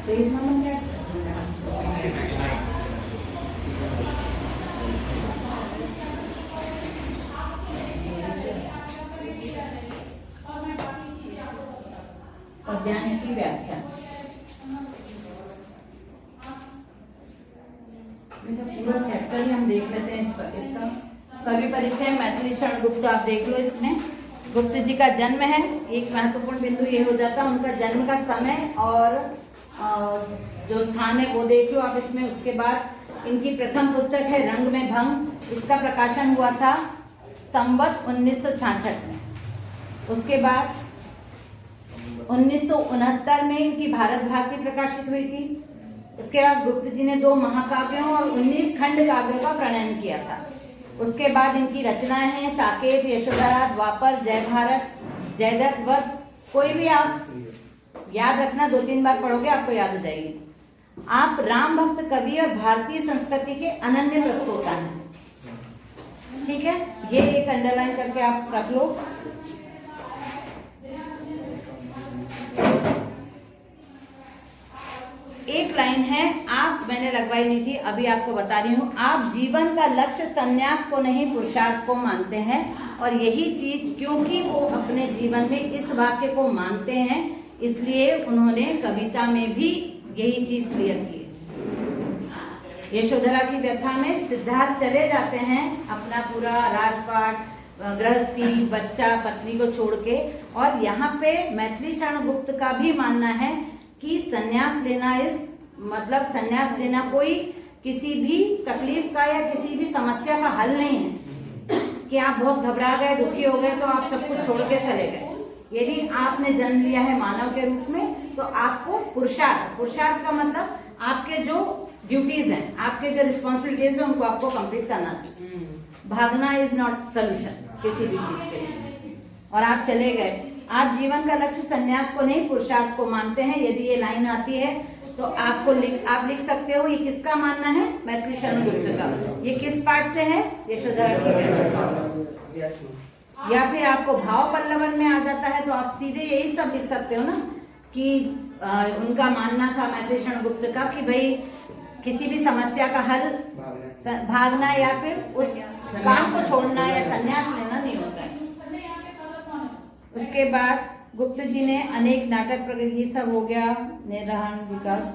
Page number क्या? पद्यांश की व्याख्या। पूरा चैप्टर ही हम देख लेते हैं इसका कवि परिचय मैथिली शरण गुप्त आप देख लो। इसमें गुप्त जी का जन्म है, एक महत्वपूर्ण बिंदु ये हो जाता है उनका जन्म का समय और जो स्थान है वो देख लो आप इसमें। उसके बाद इनकी प्रथम पुस्तक है रंग में भंग, इसका प्रकाशन हुआ था संवत 1966 में। उसके बाद 1969 में इनकी भारत भारती प्रकाशित हुई थी। उसके बाद गुप्त जी ने 2 महाकाव्यों और 19 खंड काव्यों का प्रणयन किया था। उसके बाद इनकी रचनाएं हैं साकेत, यशोधरा, द्वापर, जय भारत, जयदत्त वध। कोई भी आप याद रखना, 2-3 बार पढ़ोगे आपको याद हो जाएगी। आप राम भक्त कवि और भारतीय संस्कृति के अनन्य प्रस्तोता हैं। ठीक है, ये एक अंडरलाइन करके आप रख लो। एक लाइन है, आप मैंने लगवाई नहीं थी, अभी आपको बता रही हूँ। आप जीवन का लक्ष्य संन्यास को नहीं पुरुषार्थ को मानते हैं, और यही चीज क्योंकि वो अपने जीवन में इस वाक्य को मानते हैं इसलिए उन्होंने कविता में भी यही चीज क्लियर की है। यशोधरा की व्यथा में सिद्धार्थ चले जाते हैं अपना पूरा राजपाट, गृहस्थी, बच्चा, पत्नी को छोड़ के, और यहाँ पे मैथिली शरण गुप्त का भी मानना है कि संन्यास लेना मतलब संन्यास लेना कोई किसी भी तकलीफ का या किसी भी समस्या का हल नहीं है कि आप बहुत घबरा गए, दुखी हो गए तो आप सब कुछ छोड़ के चले गए। यदि आपने जन्म लिया है मानव के रूप में तो आपको पुरुषार्थ का मतलब आपके जो ड्यूटीज हैं, आपके जो रिस्पॉन्सिबिलिटीज हैं उनको आपको कंप्लीट करना चाहिए। भागना इज नॉट सोल्यूशन किसी भी चीज के लिए। और आप चले गए, आप जीवन का लक्ष्य संन्यास को नहीं पुरुषार्थ को मानते हैं। यदि ये लाइन आती है तो आपको आप लिख सकते हो ये किसका मानना है, मैथिली शरण गुप्त का। ये किस पाठ से है, यशोधरा की। या फिर आपको भाव पल्लवन में आ जाता है तो आप सीधे यही सब लिख सकते हो ना कि उनका मानना था मैथिली शरण गुप्त का कि भाई किसी भी समस्या का हल भागना या फिर उस काम को छोड़ना या संन्यास लेना नहीं होता है। उसके बाद गुप्त जी ने अनेक नाटक प्रगति, ये सब हो गया निर्वहन विकास।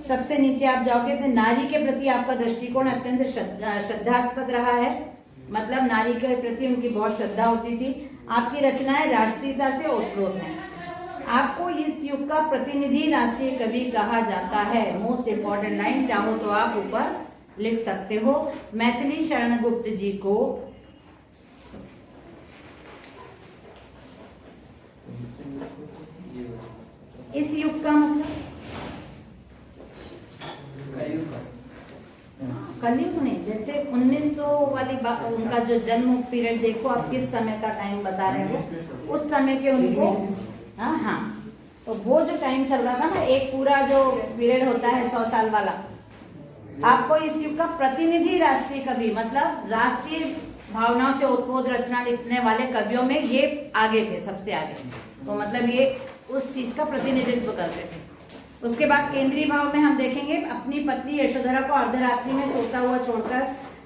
सबसे नीचे आप जाओगे तो नारी के प्रति आपका दृष्टिकोण अत्यंत श्रद्धास्पद रहा है, मतलब नारी के प्रति उनकी बहुत श्रद्धा होती थी। आपकी रचनाएं राष्ट्रीयता से ओतप्रोत हैं। आपको इस युग का प्रतिनिधि राष्ट्रीय कवि कहा जाता है। मोस्ट इंपॉर्टेंट लाइन, चाहो तो आप ऊपर लिख सकते हो। मैथिली शरण गुप्त जी को इस युग का मतलब कलयुग नहीं, जैसे 1900 वाली बात, उनका जो जन्म पीरियड देखो आप किस समय का टाइम बता रहे हो, उस समय के उनको हाँ तो वो जो टाइम चल रहा था ना, एक पूरा जो पीरियड होता है 100 साल वाला, आपको इस युग का प्रतिनिधि राष्ट्रीय कवि मतलब राष्ट्रीय भावनाओं से उत्पोध रचना लिखने वाले कवियों में ये आगे थे, सबसे आगे। तो मतलब ये उस चीज का प्रतिनिधित्व करते थे। उसके बाद केंद्रीय भाव में हम देखेंगे अपनी पत्नी यशोधरा को अर्धरात्रि में सोता हुआ छोड़कर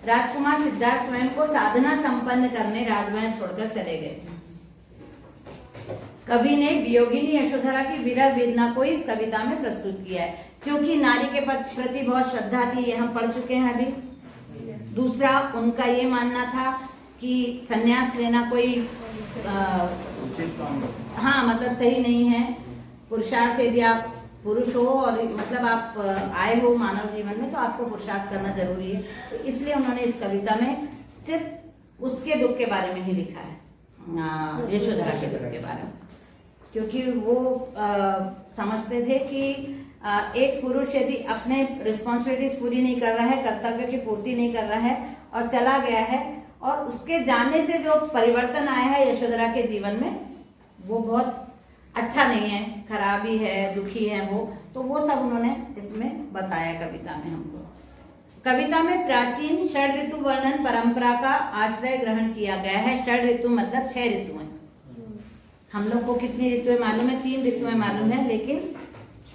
राजकुमार सिद्धार्थ स्वयं को साधना संपन्न करने राजमहल छोड़कर चले गए। कवि ने वियोगिनी यशोधरा की विरह वेदना को इस कविता में प्रस्तुत किया है, क्योंकि नारी के प्रति बहुत श्रद्धा थी, ये हम पढ़ चुके हैं अभी। दूसरा, उनका ये मानना था कि संन्यास लेना कोई हाँ मतलब सही नहीं है। पुरुषार्थ, यदि आप पुरुष हो और मतलब आप आए हो मानव जीवन में तो आपको पुरुषार्थ करना जरूरी है। तो इसलिए उन्होंने इस कविता में सिर्फ उसके दुख के बारे में ही लिखा है, यशोधरा के दुख के बारे में, क्योंकि वो समझते थे कि एक पुरुष यदि अपने रिस्पॉन्सिबिलिटीज पूरी नहीं कर रहा है, कर्तव्य की पूर्ति नहीं कर रहा है और चला गया है, और उसके जाने से जो परिवर्तन आया है यशोधरा के जीवन में वो बहुत अच्छा नहीं है, खराबी है, दुखी है वो, तो वो सब उन्होंने इसमें बताया कविता में हमको। कविता में प्राचीन षड ऋतु वर्णन परंपरा का आश्रय ग्रहण किया गया है। षड ऋतु मतलब 6 ऋतुएं। हम लोग को कितनी ऋतुएं मालूम है? 3 ऋतुएं मालूम है, लेकिन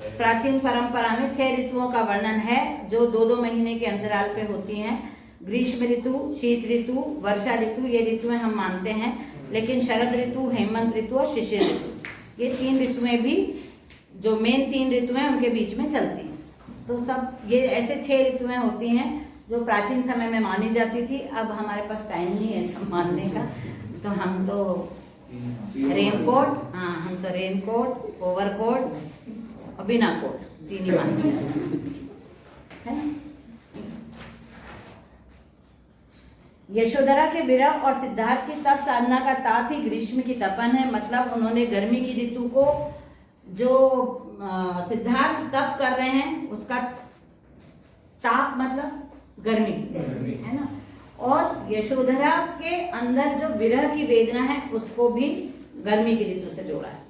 प्राचीन परंपरा में 6 ऋतुओं का वर्णन है जो 2-2 महीने के अंतराल पे होती हैं। ग्रीष्म ऋतु, शीत ऋतु, वर्षा ऋतु, ये ऋतुएं हम मानते हैं। लेकिन शरद ऋतु, हेमंत ऋतु और शिशिर ऋतु, ये 3 ऋतुएं भी जो मेन 3 ऋतुएं उनके बीच में चलती हैं। तो सब ये ऐसे 6 ऋतुएं होती हैं जो प्राचीन समय में मानी जाती थी। अब हमारे पास टाइम नहीं है सब मानने का, तो हम तो रेनकोट, हाँ हम तो रेनकोट, ओवरकोट और बिना कोट 3 ही मानते हैं, है ना। यशोधरा के विरह और सिद्धार्थ की तप साधना का ताप ही ग्रीष्म की तपन है। मतलब उन्होंने गर्मी की ऋतु को, जो सिद्धार्थ तप कर रहे हैं उसका ताप मतलब गर्मी है ना, और यशोधरा के अंदर जो विरह की वेदना है उसको भी गर्मी की ऋतु से जोड़ा है।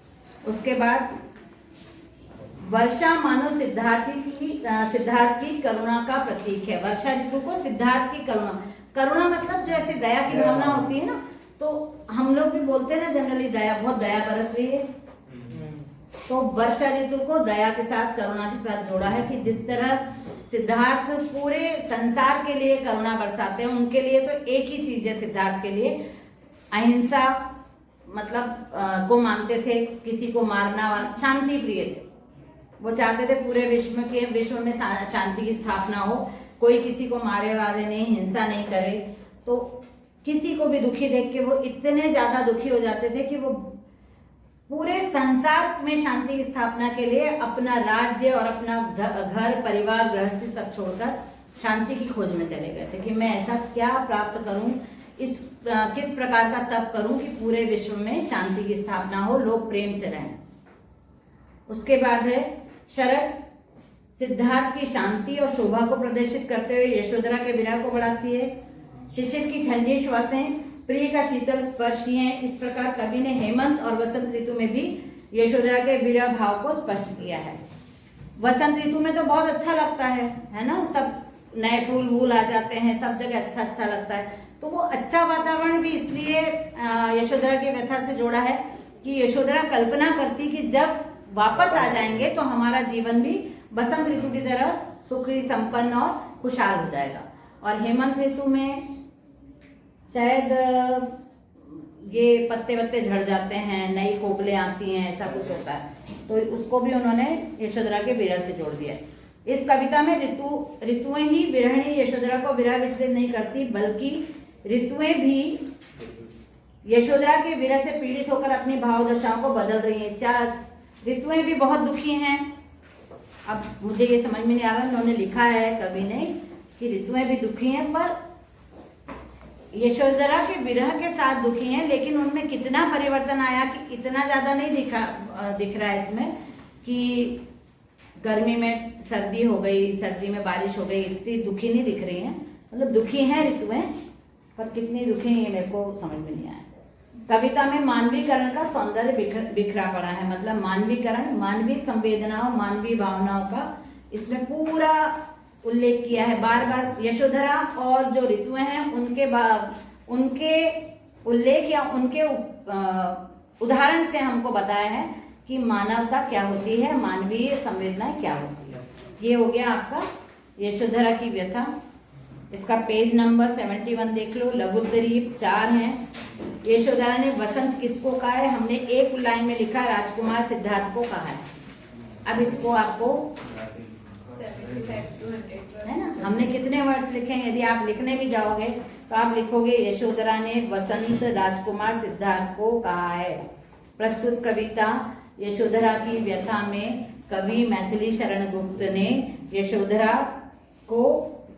उसके बाद वर्षा मानो सिद्धार्थ की करुणा का प्रतीक है। वर्षा ऋतु को सिद्धार्थ की करुणा मतलब जो ऐसे दया की भावना होती है ना, तो हम लोग भी बोलते हैं ना जनरली दया, बहुत दया बरस रही है। तो वर्षा ऋतु को दया के साथ, करुणा के साथ जोड़ा है कि जिस तरह सिद्धार्थ पूरे संसार के लिए करुणा बरसाते हैं, उनके लिए तो एक ही चीज है सिद्धार्थ के लिए, अहिंसा मतलब को मानते थे, किसी को मारना, शांति प्रिय थे। वो चाहते थे पूरे विश्व में शांति की स्थापना हो, कोई किसी को मारे वारे नहीं, हिंसा नहीं करे। तो किसी को भी दुखी देख के वो इतने ज्यादा दुखी हो जाते थे कि वो पूरे संसार में शांति की स्थापना के लिए अपना राज्य और अपना घर, परिवार, गृहस्थी सब छोड़कर शांति की खोज में चले गए थे कि मैं ऐसा क्या प्राप्त करूं, किस प्रकार का तप करूं कि पूरे विश्व में शांति की स्थापना हो, लोग प्रेम से रहें। उसके बाद है शरद, सिद्धार्थ की शांति और शोभा को प्रदर्शित करते हुए यशोधरा के विरह को बढ़ाती है। शिशिर की ठंडी श्वासें प्रिय का शीतल स्पर्श ही है। इस प्रकार कवि ने हेमंत और वसंत ऋतु में भी यशोधरा के विरह भाव को स्पष्ट किया है। वसंत ऋतु में तो बहुत अच्छा लगता है ना, सब नए फूल वूल आ जाते हैं, सब जगह अच्छा अच्छा लगता है। तो वो अच्छा वातावरण भी इसलिए यशोधरा की व्यथा से जोड़ा है कि यशोधरा कल्पना करती कि जब वापस आ जाएंगे तो हमारा जीवन भी बसंत ऋतु की तरह सुखी, संपन्न और खुशहाल हो जाएगा। और हेमंत ऋतु में शायद ये पत्ते वत्ते झड़ जाते हैं, नई कोपलें आती हैं, ऐसा कुछ होता है। तो उसको भी उन्होंने यशोधरा के विरह से जोड़ दिया। इस कविता में ऋतुएं ही विरहिणी यशोधरा को विरह विचलित नहीं करती, बल्कि ऋतुएं भी यशोधरा के विरह से पीड़ित होकर अपनी भाव दशाओं को बदल रही हैं। ऋतुएं भी बहुत दुखी हैं। अब मुझे ये समझ में नहीं आ रहा, उन्होंने लिखा है कवि ने कि ऋतुएं भी दुखी हैं, पर यशोधरा के विरह के साथ दुखी हैं, लेकिन उनमें कितना परिवर्तन आया कि इतना ज्यादा नहीं दिख रहा है इसमें कि गर्मी में सर्दी हो गई, सर्दी में बारिश हो गई, इतनी दुखी नहीं दिख रही हैं। मतलब दुखी हैं ऋतुएं, पर कितनी दुखी है मेरे को समझ में नहीं आया। कविता में मानवीकरण का सौंदर्य बिखरा पड़ा है। मतलब मानवीकरण, मानवीय संवेदनाओं, मानवीय भावनाओं का इसमें पूरा उल्लेख किया है। बार बार यशोधरा और जो ऋतुएं हैं उनके उल्लेख या उनके उदाहरण से हमको बताया है कि मानवता क्या होती है, मानवीय संवेदनाएं क्या होती है। ये हो गया आपका यशोधरा की व्यथा। इसका पेज नंबर 71 देख लो। लघुत्तरी 4 हैं। यशोधरा ने वसंत किसको कहा है? हमने एक लाइन में लिखा राजकुमार सिद्धार्थ को कहा है। अब इसको आपको है ना, हमने कितने वर्ष लिखे हैं? यदि आप लिखने भी जाओगे तो आप लिखोगे यशोधरा ने वसंत राजकुमार सिद्धार्थ को कहा है। प्रस्तुत कविता यशोधरा की व्यथा में कवि मैथिली शरण गुप्त ने यशोधरा को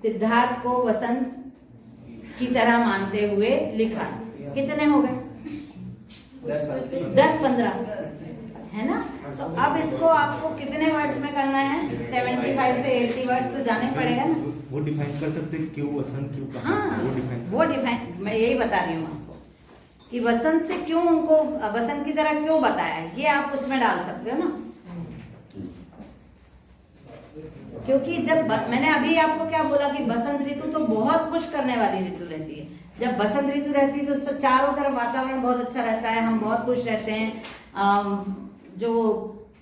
सिद्धार्थ को वसंत की तरह मानते हुए लिखा। कितने हो गए? 10-15 है ना। तो अब इसको आपको कितने वर्ड्स में करना है? 75 से 80 वर्ड्स तो जाने पड़ेगा ना। वो डिफाइन कर सकते हैं क्यों वसंत, क्यों कहा? हाँ, वो डिफाइन मैं यही बता रही हूँ आपको कि वसंत से क्यों उनको वसंत की तरह क्यों बताया है, ये आप उसमें डाल सकते हो ना। क्योंकि जब मैंने अभी आपको क्या बोला कि बसंत ऋतु तो बहुत खुश करने वाली ऋतु रहती है। जब बसंत ऋतु रहती है तो चारों तरफ वातावरण बहुत अच्छा रहता है, हम बहुत खुश रहते हैं। जो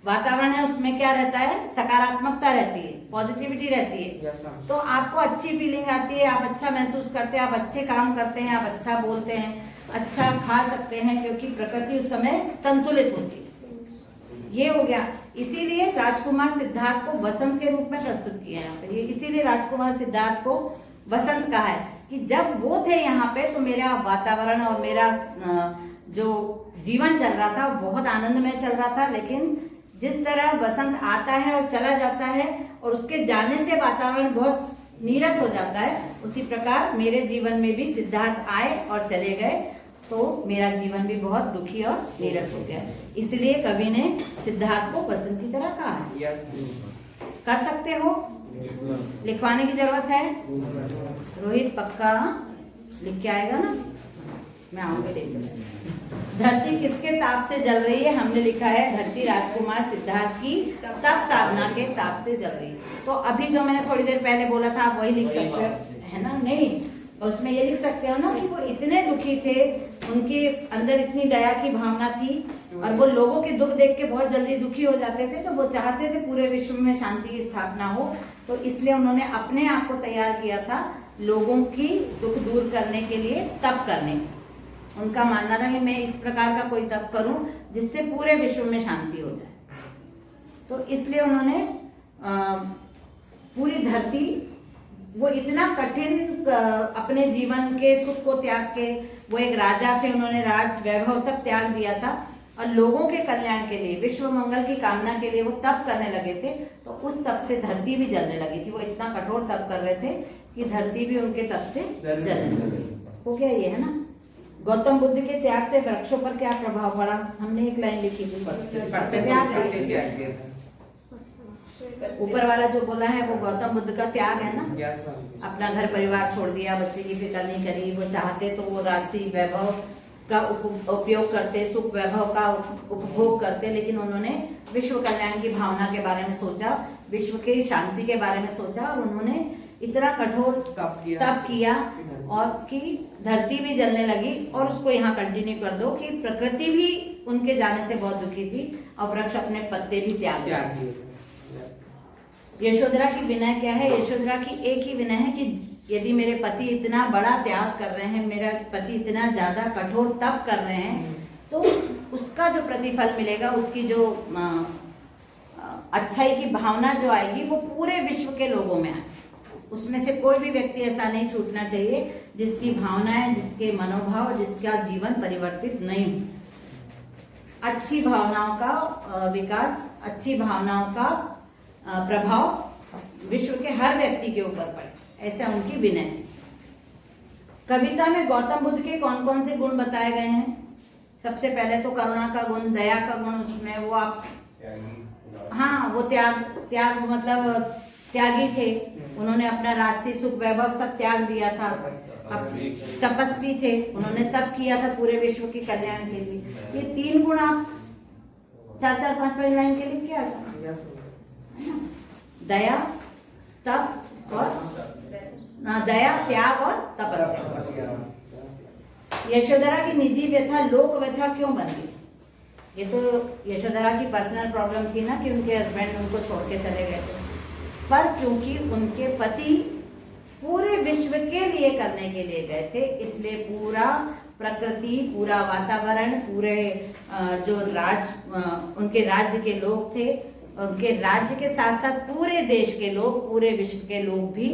वातावरण है उसमें क्या रहता है, सकारात्मकता रहती है, पॉजिटिविटी रहती है। Yes ma'am. तो आपको अच्छी फीलिंग आती है, आप अच्छा महसूस करते हैं, आप अच्छे काम करते हैं, आप अच्छा बोलते हैं, अच्छा खा सकते हैं, क्योंकि प्रकृति उस समय संतुलित होती है। ये हो गया। इसीलिए राजकुमार सिद्धार्थ को वसंत के रूप में प्रस्तुत किया है यहाँ पे। ये इसीलिए राजकुमार सिद्धार्थ को वसंत कहा है कि जब वो थे यहाँ पे तो मेरा वातावरण और मेरा जो जीवन चल रहा था वो बहुत आनंदमय चल रहा था। लेकिन जिस तरह वसंत आता है और चला जाता है और उसके जाने से वातावरण बहुत नीरस हो जाता है, उसी प्रकार मेरे जीवन में भी सिद्धार्थ आए और चले गए तो मेरा जीवन भी बहुत दुखी और नीरस हो गया। इसलिए कवि ने सिद्धार्थ को वसंत की तरह कहा है। यस। कर सकते हो, लिखवाने की जरूरत है। रोहित पक्का लिख के आएगा ना, मैं आऊंगी देखने। धरती किसके ताप से जल रही है? हमने लिखा है धरती राजकुमार सिद्धार्थ की तप साधना के ताप से जल रही है। तो अभी जो मैंने थोड़ी देर पहले बोला था आप वही लिख सकते हो, है ना? नहीं, उसमें ये लिख सकते हो ना कि वो इतने दुखी थे, उनके अंदर इतनी दया की भावना थी और वो लोगों के दुख देख के बहुत जल्दी दुखी हो जाते थे। तो वो चाहते थे पूरे विश्व में शांति की स्थापना हो, तो इसलिए उन्होंने अपने आप को तैयार किया था लोगों की दुख दूर करने के लिए, तप करने। उनका मानना था कि मैं इस प्रकार का कोई तप करूं जिससे पूरे विश्व में शांति हो जाए। तो इसलिए उन्होंने पूरी धरती, वो इतना कठिन अपने जीवन के सुख को त्याग के, वो एक राजा थे, उन्होंने राज वैभव सब त्याग दिया था और लोगों के कल्याण के लिए, विश्व मंगल की कामना के लिए वो तप करने लगे थे। तो उस तप से धरती भी जलने लगी थी। वो इतना कठोर तप कर रहे थे कि धरती भी उनके तप से जलने लगी। हो गया ये, है ना? गौतम बुद्ध के त्याग से वृक्षों पर क्या प्रभाव पड़ा? हमने एक लाइन लिखी थी, ऊपर वाला जो बोला है वो गौतम बुद्ध का त्याग है ना। अपना घर परिवार छोड़ दिया, बच्चे की फिक्र नहीं करी। वो चाहते तो वो राशि वैभव का उपयोग करते, सुख वैभव का उपभोग करते, लेकिन उन्होंने विश्व कल्याण की भावना के बारे में सोचा, विश्व की शांति के बारे में सोचा और उन्होंने इतना कठोर तप किया और कि धरती भी जलने लगी। और उसको यहाँ कंटिन्यू कर दो कि प्रकृति भी उनके जाने से बहुत दुखी थी और वृक्ष अपने पत्ते भी त्याग दिए। यशोधरा की विनय क्या है? यशोधरा की एक ही विनय है कि यदि मेरे पति इतना बड़ा त्याग कर रहे हैं, मेरा पति इतना ज्यादा कठोर तप कर रहे हैं, तो उसका जो प्रतिफल मिलेगा, उसकी जो अच्छाई की भावना जो आएगी वो पूरे विश्व के लोगों में आए। उसमें से कोई भी व्यक्ति ऐसा नहीं छूटना चाहिए जिसकी भावनाएं, जिसके मनोभाव, जिसका जीवन परिवर्तित नहीं हो। अच्छी भावनाओं का विकास, अच्छी भावनाओं का प्रभाव विश्व के हर व्यक्ति के ऊपर पड़े, ऐसा उनकी विनय थी। कविता में गौतम बुद्ध के कौन कौन से गुण बताए गए हैं? सबसे पहले तो करुणा का गुण, दया का गुण, उसमें वो आप, हाँ, वो त्याग मतलब त्यागी थे। उन्होंने अपना राष्ट्रीय सुख वैभव सब त्याग दिया था। अब तपस्वी थे, उन्होंने तप किया था पूरे विश्व के कल्याण के लिए। ये 3 गुण आप 4-4, 5-5 लाइन के लिए क्या है? दया, तप और दया, त्याग और तपस्या। यशोधरा की निजी व्यथा लोक व्यथा क्यों बन गई? ये तो यशोधरा की पर्सनल प्रॉब्लम थी ना कि उनके हस्बैंड उनको छोड़ के चले गए थे, पर क्योंकि उनके पति पूरे विश्व के लिए करने के लिए गए थे, इसलिए पूरा प्रकृति, पूरा वातावरण, पूरे जो उनके राज्य के लोग थे, उनके राज्य के साथ साथ पूरे देश के लोग, पूरे विश्व के लोग भी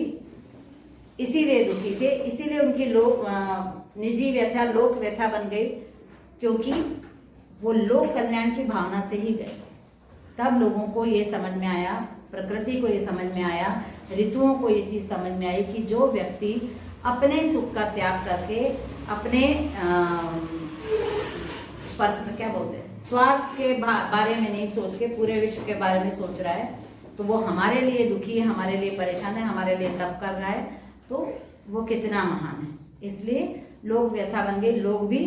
इसीलिए दुखी थे। इसीलिए उनकी निजी व्यथा लोक व्यथा बन गई, क्योंकि वो लोक कल्याण की भावना से ही गए। तब लोगों को ये समझ में आया, प्रकृति को ये समझ में आया, ऋतुओं को ये चीज समझ में आई कि जो व्यक्ति अपने सुख का त्याग करके अपने पर्सनल क्या बोलते हैं, स्वार्थ के बारे में नहीं सोच के पूरे विश्व के बारे में सोच रहा है, तो वो हमारे लिए दुखी है, हमारे लिए परेशान है, हमारे लिए तप कर रहा है, तो वो कितना महान है। इसलिए लोग व्यथा बन गए, लोग भी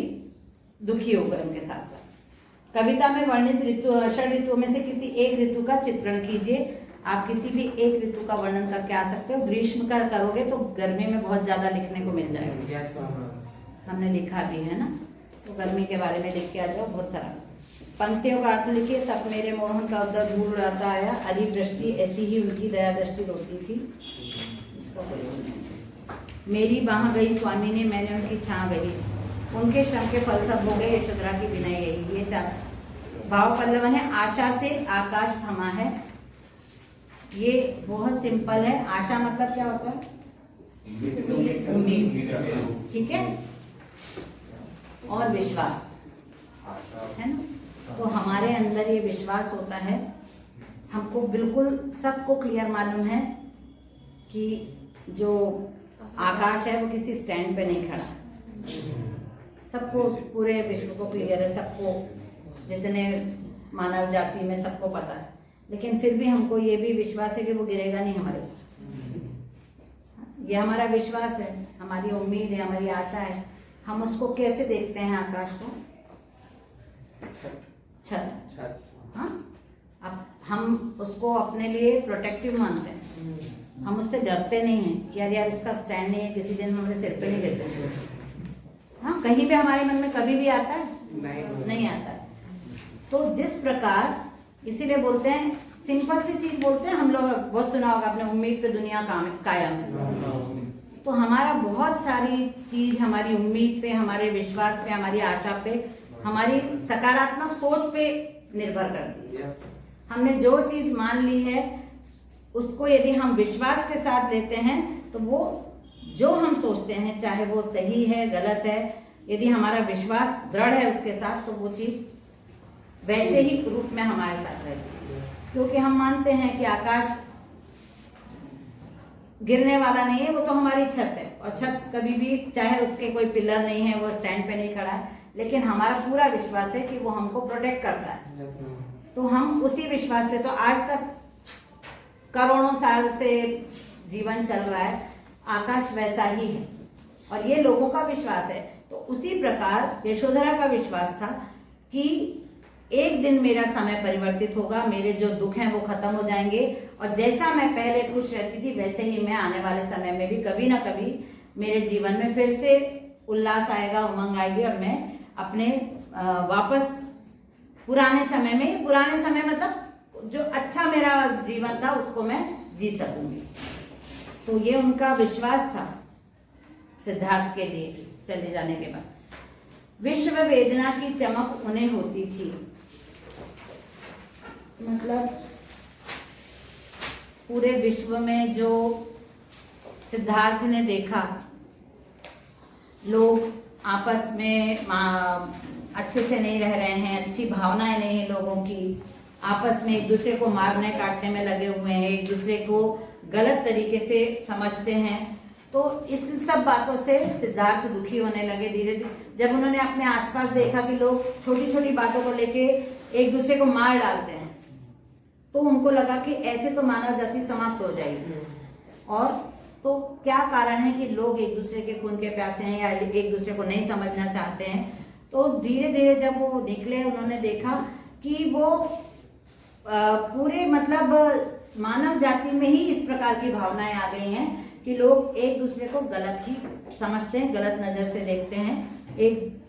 दुखी हो गए उनके साथ साथ। कविता में वर्णित ऋतु, षड ऋतुओं में से किसी एक ऋतु का चित्रण कीजिए। आप किसी भी एक ऋतु का वर्णन करके आ सकते हो। ग्रीष्म का करोगे तो गर्मी में बहुत ज्यादा लिखने को मिल जाएगा। हमने लिखा भी है ना, तो गर्मी के बारे में लिख के आ जाओ, बहुत सारा। पंक्तियों का अर्थ लिखिए। तब मेरे मोहन का उद्धर दूर रहता आया, अली दृष्टि ऐसी ही उनकी दया दृष्टि रोती थी। इसका कोई और नहीं। मेरी बाह गई स्वामी ने, मैंने उनकी छां गई, उनके श्रम के फल सब हो गए, यशोधरा की बिनाई गई। ये 4 भाव पल्लवन है। आशा से आकाश थमा है। ये बहुत सिंपल है। आशा मतलब क्या होता है? उम्मीद, ठीक है। और विश्वास है ना। तो हमारे अंदर ये विश्वास होता है। हमको बिल्कुल सबको क्लियर मालूम है कि जो आकाश है वो किसी स्टैंड पे नहीं खड़ा। सबको, पूरे विश्व को क्लियर है, सबको, जितने मानव जाति में सबको पता है। लेकिन फिर भी हमको ये भी विश्वास है कि वो गिरेगा नहीं हमारे ऊपर। ये हमारा विश्वास है, हमारी उम्मीद है, हमारी आशा है। हम उसको कैसे देखते हैं आकाश को? छत। हाँ, अब हम उसको अपने लिए प्रोटेक्टिव मानते हैं। हम उससे डरते नहीं हैं कि यार इसका स्टैंड नहीं है, किसी दिन हमारे सिर पे नहीं गिर जाए। हाँ, कहीं भी हमारे मन में कभी भी आता है? नहीं आता है। तो जिस प्रकार, इसीलिए बोलते हैं, सिंपल सी चीज बोलते हैं हम लोग, बहुत सुना होगा आपने, उम्मीद पे दुनिया कायम है। तो हमारा बहुत सारी चीज हमारी उम्मीद पे, हमारे विश्वास पे, हमारी आशा पे, हमारी सकारात्मक सोच पे निर्भर करती है। हमने जो चीज मान ली है उसको यदि हम विश्वास के साथ लेते हैं तो वो जो हम सोचते हैं, चाहे वो सही है गलत है, यदि हमारा विश्वास दृढ़ है उसके साथ, तो वो चीज वैसे ही रूप में हमारे साथ रहती है। क्योंकि हम मानते हैं कि आकाश गिरने वाला नहीं है, वो तो हमारी छत है। और छत कभी भी, चाहे उसके कोई पिलर नहीं है, वो स्टैंड पे नहीं खड़ा है, लेकिन हमारा पूरा विश्वास है कि वो हमको प्रोटेक्ट करता है। तो हम उसी विश्वास से, तो आज तक करोड़ों साल से जीवन चल रहा है, आकाश वैसा ही है और ये लोगों का विश्वास है। तो उसी प्रकार यशोधरा का विश्वास था कि एक दिन मेरा समय परिवर्तित होगा, मेरे जो दुख हैं वो खत्म हो जाएंगे, और जैसा मैं पहले खुश रहती थी वैसे ही मैं आने वाले समय में भी कभी ना कभी मेरे जीवन में फिर से उल्लास आएगा, उमंग आएगी, और मैं अपने वापस पुराने समय में, पुराने समय मतलब जो अच्छा मेरा जीवन था उसको मैं जी सकूंगी। तो ये उनका विश्वास था सिद्धार्थ के लिए चले जाने के बाद। विश्व वेदना की चमक उन्हें होती थी, मतलब पूरे विश्व में जो सिद्धार्थ ने देखा, लोग आपस में अच्छे से नहीं रह रहे हैं, अच्छी भावनाएं नहीं है लोगों की, आपस में एक दूसरे को मारने काटने में लगे हुए हैं, एक दूसरे को गलत तरीके से समझते हैं। तो इस सब बातों से सिद्धार्थ दुखी होने लगे धीरे धीरे। जब उन्होंने अपने आसपास देखा कि लोग छोटी छोटी बातों को लेके एक दूसरे को मार डालते हैं, तो उनको लगा कि ऐसे तो मानव जाति समाप्त हो जाएगी। और तो क्या कारण है कि लोग एक दूसरे के खून के प्यासे हैं या एक दूसरे को नहीं समझना चाहते हैं। तो धीरे धीरे जब वो निकले, उन्होंने देखा कि वो पूरे मतलब मानव जाति में ही इस प्रकार की भावनाएं आ गई हैं कि लोग एक दूसरे को गलत ही समझते हैं, गलत नजर से देखते हैं, एक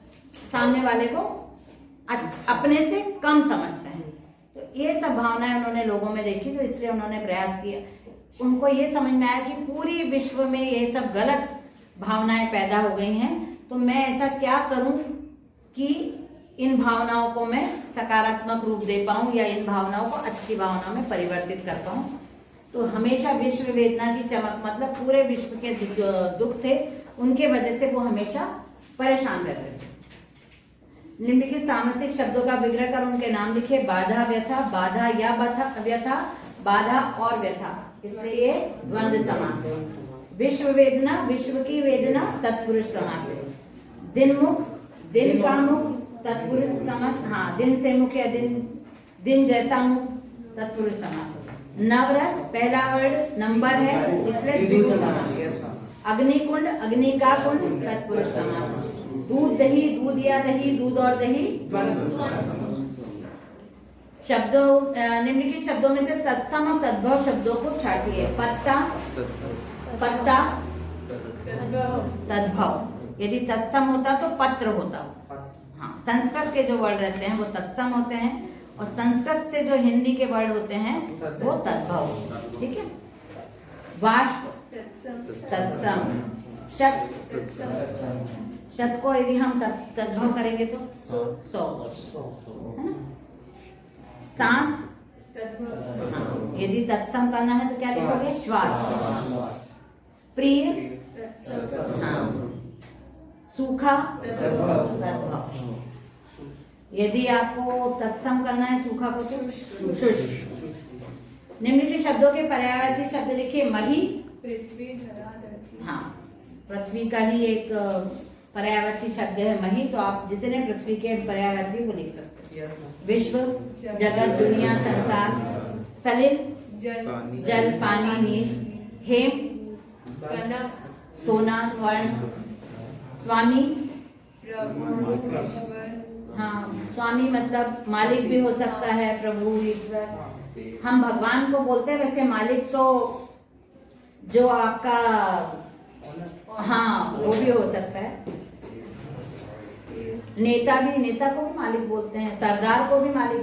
सामने वाले को अपने से कम समझते हैं। तो ये सब भावनाएं उन्होंने लोगों में देखी, तो इसलिए उन्होंने प्रयास किया। उनको ये समझ में आया कि पूरी विश्व में ये सब गलत भावनाएं पैदा हो गई हैं, तो मैं ऐसा क्या करूं कि इन भावनाओं को मैं सकारात्मक रूप दे पाऊं या इन भावनाओं को अच्छी भावनाओं में परिवर्तित कर पाऊं। तो हमेशा विश्व वेदना की चमक, मतलब पूरे विश्व के दुख थे, उनके वजह से वो हमेशा परेशान रहते थे। निम्नलिखित सामसिक शब्दों का विग्रह कर उनके नाम लिखे। बाधा व्यथा, बाधा या व्यथा, बाधा और व्यथा, इसलिए ये द्वंद्व समास है। विश्व वेदना, विश्व की वेदना, तत्पुरुष समास है। दिन मुख, दिन का मुख, तत्पुरुष समास, हाँ, दिन से मुख या दिन जैसा मुख, तत्पुरुष समास है। नवरस पहला वर्ड नंबर है, इसलिए द्विगु समास। अग्निकुंड, अग्नि का कुंड, तत्पुरुष समास है। दूध दही, दूध या दही, दूध और दही, शब्दों निम्नलिखित शब्दों में से तत्सम और तद्भव शब्दों को छाटिए। पत्ता, पत्ता, तद्भव। यदि तत्सम होता तो पत्र होता, हाँ, संस्कृत के जो वर्ड रहते हैं वो तत्सम होते हैं और संस्कृत से जो हिंदी के वर्ड होते हैं वो तद्भव। ठीक है। वाष्प तत्सम, शत शत को यदि हम तद्भव करेंगे तो 100, है ना। सांस, हाँ, यदि तत्सम करना है तो क्या लिखोगे? श्वास। प्रिय, हाँ, सूखा, तद्भव। यदि आपको तत्सम करना है सूखा को तो शुष्क। निम्नलिखित शब्दों के पर्यायवाची शब्द लिखिए। मही, पृथ्वी, धरा, धरती। हाँ, पृथ्वी का ही एक पर्यायवाची शब्द है मही, तो आप जितने पृथ्वी के पर्यायवाची वो लिख सकते हैं। विश्व, जगत, दुनिया, संसार। सलिल, जल, पानी, नीर। हेम, सोना, स्वर्ण। स्वामी, हाँ, स्वामी मतलब मालिक भी हो सकता है, प्रभु, ईश्वर। हम भगवान को बोलते हैं, वैसे मालिक तो जो आपका, हाँ, वो भी हो सकता है। नेता को भी मालिक बोलते हैं, सरदार को भी मालिक